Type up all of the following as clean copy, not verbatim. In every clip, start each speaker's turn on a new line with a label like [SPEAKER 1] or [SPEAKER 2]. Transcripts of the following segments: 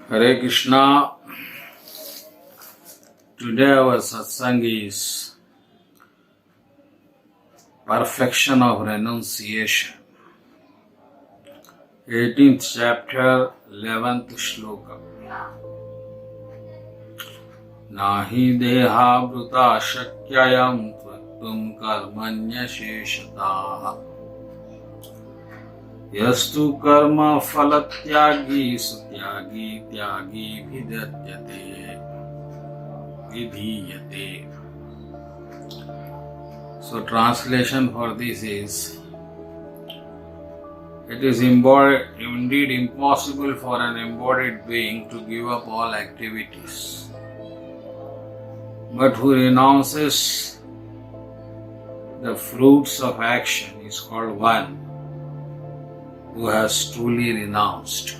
[SPEAKER 1] Hare Krishna. Today our satsang is perfection of renunciation. 18th chapter, 11th shloka. Nahi dehabruta shakyayam tvaktum karmanya sheshataha. Yastu karma phalatyagi sutyagi tyagi vidhyate. So translation for this is, it is indeed impossible for an embodied being to give up all activities, but who renounces the fruits of action is called one who has truly renounced.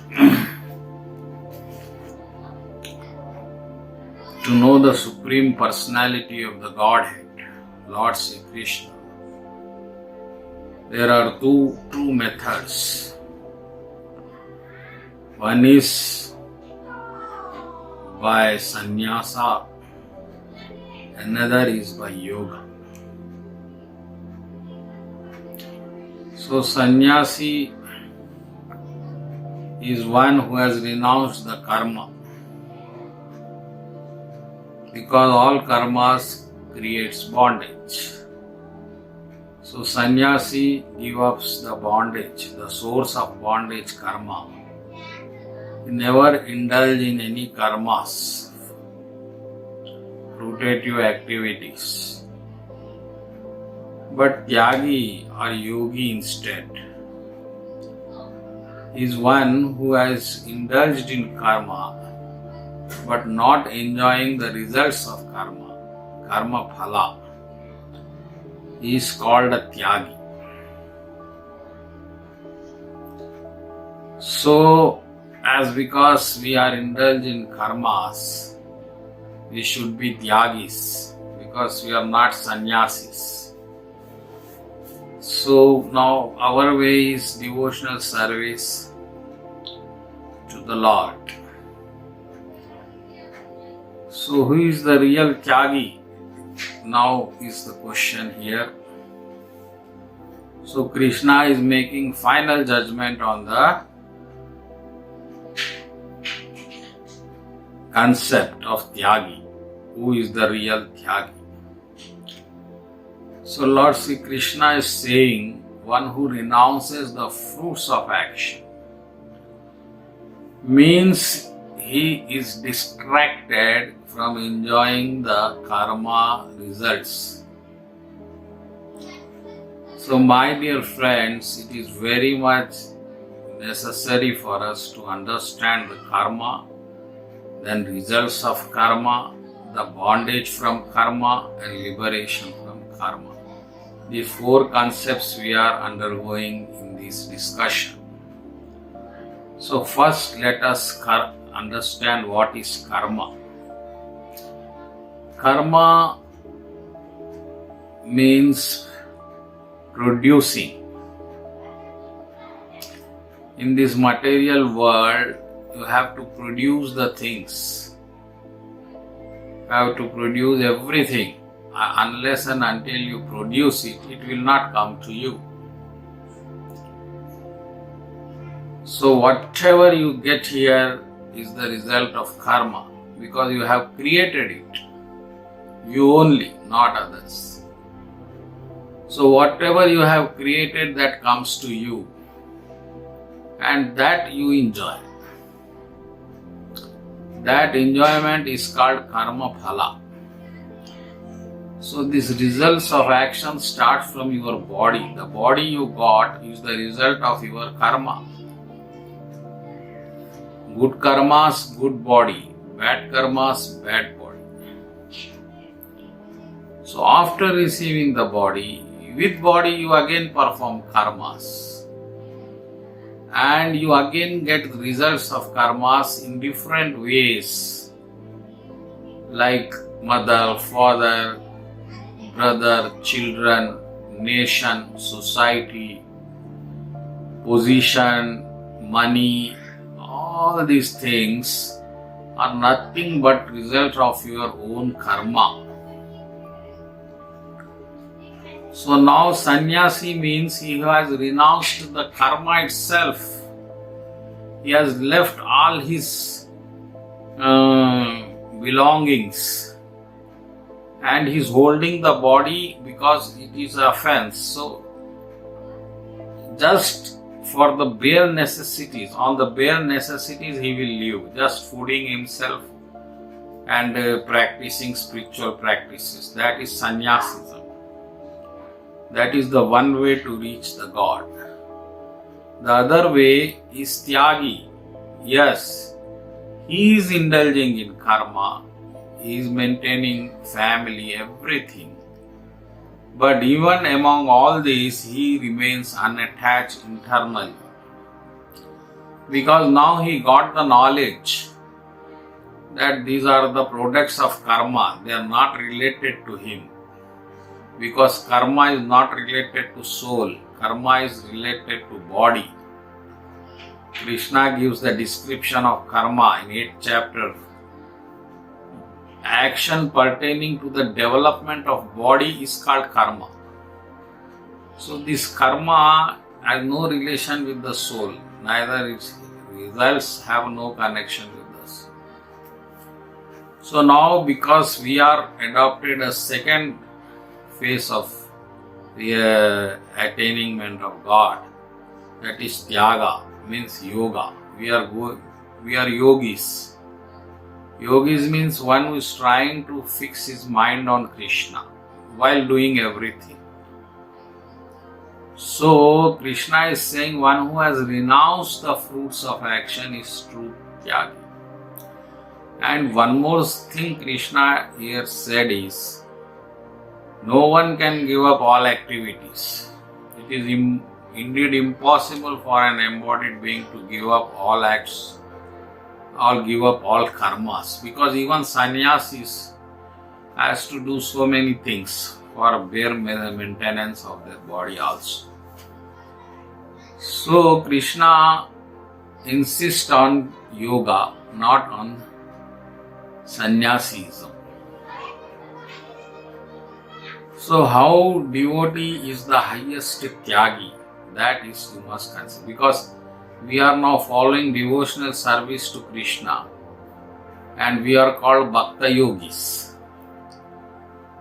[SPEAKER 1] To know the Supreme Personality of the Godhead, Lord Sri Krishna, there are two methods. One is by sannyasa, another is by yoga. So sannyasi is one who has renounced the karma, because all karmas creates bondage. So sannyasi gives up the bondage, the source of bondage, karma. He never indulge in any karmas, fruitative activities. But tyagi or yogi instead is one who has indulged in karma but not enjoying the results of karma, karma phala. He is called a tyagi. So, because we are indulged in karmas, we should be tyagis, because we are not sannyasis. So now our way is devotional service to the Lord. So who is the real tyagi? Now is the question here. So Krishna is making final judgment on the concept of tyagi. Who is the real tyagi? So Lord Sri Krishna is saying, one who renounces the fruits of action means he is distracted from enjoying the karma results. So my dear friends, it is very much necessary for us to understand the karma, then results of karma, the bondage from karma and liberation from karma. The four concepts we are undergoing in this discussion. So first let us understand what is karma. Karma means producing. In this material world, you have to produce the things. You have to produce everything. Unless and until you produce it, it will not come to you. So whatever you get here is the result of karma, because you have created it. You only, not others. So whatever you have created, that comes to you, and that you enjoy. That enjoyment is called karma phala. So these results of action start from your body. The body you got is the result of your karma. Good karmas, good body. Bad karmas, bad body. So after receiving the body, with body you again perform karmas. And you again get results of karmas in different ways. Like mother, father, brother, children, nation, society, position, money, all these things are nothing but result of your own karma. So now sannyasi means he has renounced the karma itself. He has left all his belongings and he is holding the body because it is offense. So just for the bare necessities, on the bare necessities he will live, just fooding himself and practicing spiritual practices. That is sannyasism. That is the one way to reach the God. The other way is tyagi. Yes, he is indulging in karma, he is maintaining family, everything. But even among all these, he remains unattached internally. Because now he got the knowledge that these are the products of karma, they are not related to him. Because karma is not related to soul, karma is related to body. Krishna gives the description of karma in 8th chapter. Action pertaining to the development of body is called karma. So this karma has no relation with the soul, neither its results have no connection with us. So now because we are adopted a second phase of the attainment of God, that is Tyaga, means yoga. We are yogis. Yogis means one who is trying to fix his mind on Krishna while doing everything. So Krishna is saying one who has renounced the fruits of action is true Tyagi. And one more thing Krishna here said is, no one can give up all activities. It is indeed impossible for an embodied being to give up all acts or give up all karmas, because even sannyasis has to do so many things for bare maintenance of their body also. So Krishna insists on yoga, not on sannyasism. So how devotee is the highest tyagi? That is you must consider, because we are now following devotional service to Krishna and we are called Bhakta Yogis.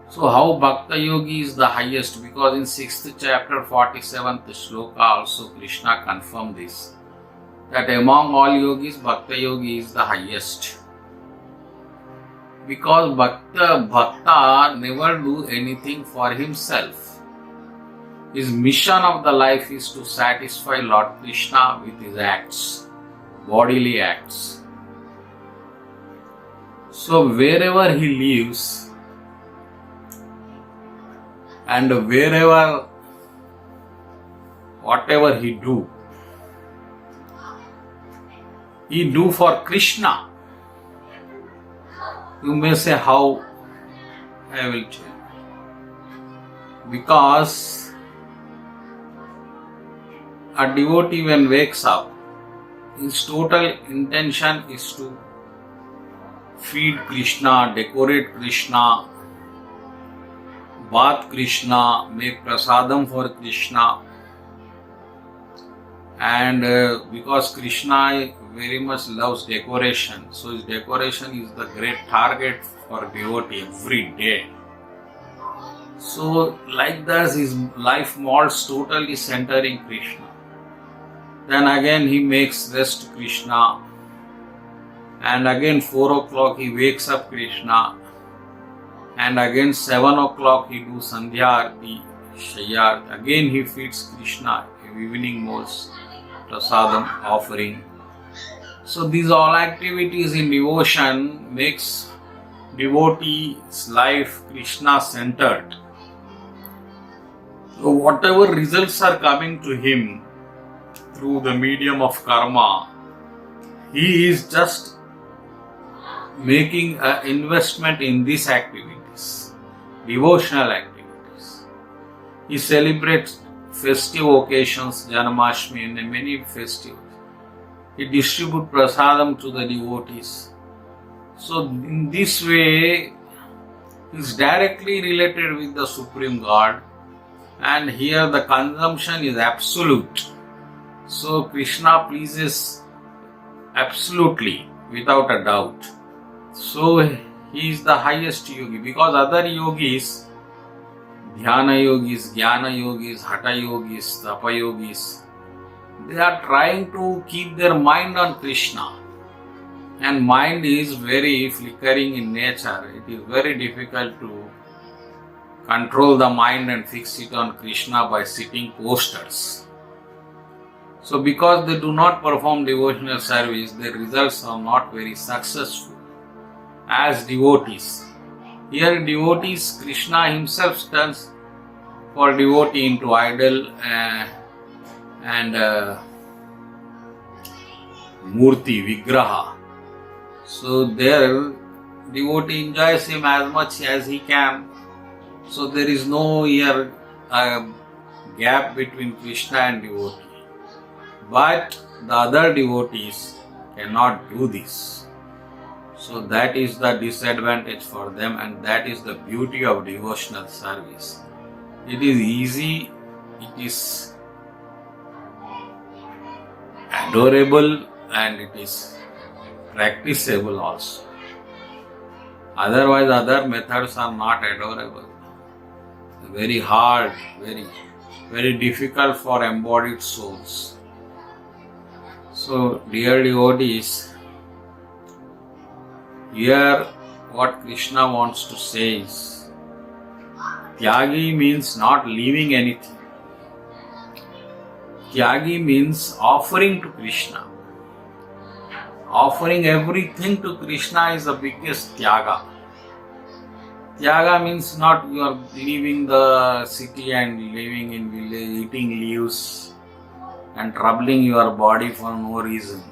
[SPEAKER 1] So how Bhakta Yogi is the highest? Because in 6th chapter 47th shloka also Krishna confirmed this, that among all yogis Bhakta Yogi is the highest. Because Bhakta never do anything for himself. His mission of the life is to satisfy Lord Krishna with his acts, bodily acts. So wherever he lives and whatever he do for Krishna. You may say, how? I will tell you. Because a devotee when wakes up, his total intention is to feed Krishna, decorate Krishna, bath Krishna, make prasadam for Krishna. And because Krishna very much loves decoration, so his decoration is the great target for devotee every day. So like this, his life molds totally centering Krishna. Then again he makes rest Krishna, and again 4 o'clock he wakes up Krishna, and again 7 o'clock he do Sandhya Arti, Shayya, again he feeds Krishna, evening meals, prasadam offering. So these all activities in devotion makes devotee's life Krishna centered. So whatever results are coming to him through the medium of karma, he is just making an investment in these activities, devotional activities. He celebrates festive occasions, Janmashtami and many festivals. He distributes prasadam to the devotees. So in this way, he is directly related with the Supreme God, and here the consumption is absolute. So Krishna pleases absolutely, without a doubt. So he is the highest yogi, because other yogis, dhyana yogis, jnana yogis, hatha yogis, tapa yogis, they are trying to keep their mind on Krishna. And mind is very flickering in nature. It is very difficult to control the mind and fix it on Krishna by sitting posters. So because they do not perform devotional service, their results are not very successful as devotees. Here devotees, Krishna himself turns for devotee into idol and murti, vigraha. So there devotee enjoys him as much as he can. So there is no here gap between Krishna and devotee. But the other devotees cannot do this. So that is the disadvantage for them, and that is the beauty of devotional service. It is easy, it is adorable, and it is practicable also. Otherwise, other methods are not adorable. Very hard, very difficult for embodied souls. So, dear devotees, here what Krishna wants to say is, Tyagi means not leaving anything. Tyagi means offering to Krishna. Offering everything to Krishna is the biggest Tyaga. Tyaga means not you are leaving the city and living in village, eating leaves and troubling your body for no reason.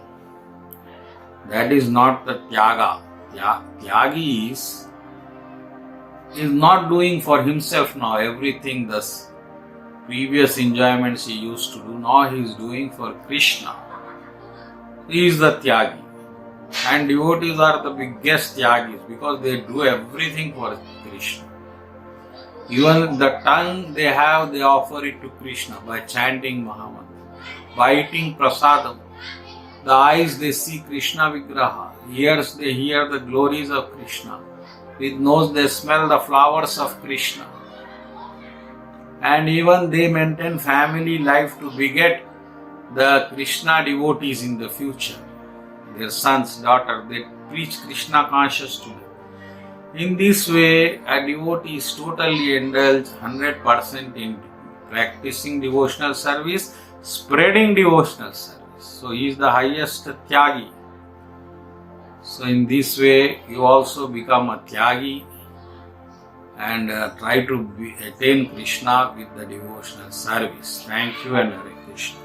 [SPEAKER 1] That is not the Tyaga. Tyagi is not doing for himself now everything the previous enjoyments he used to do. Now he is doing for Krishna. He is the Tyagi. And devotees are the biggest Tyagis because they do everything for Krishna. Even the tongue they have, they offer it to Krishna by chanting Mahamantra, by eating prasadam. The eyes they see Krishna Vigraha, ears they hear the glories of Krishna, with nose they smell the flowers of Krishna. And even they maintain family life to beget the Krishna devotees in the future. Their sons, daughter, they preach Krishna conscious to them. In this way, a devotee is totally indulged 100% in practicing devotional service, spreading devotional service. So he is the highest Tyagi. So in this way, you also become a Tyagi and try to attain Krishna with the devotional service. Thank you and Hare Krishna.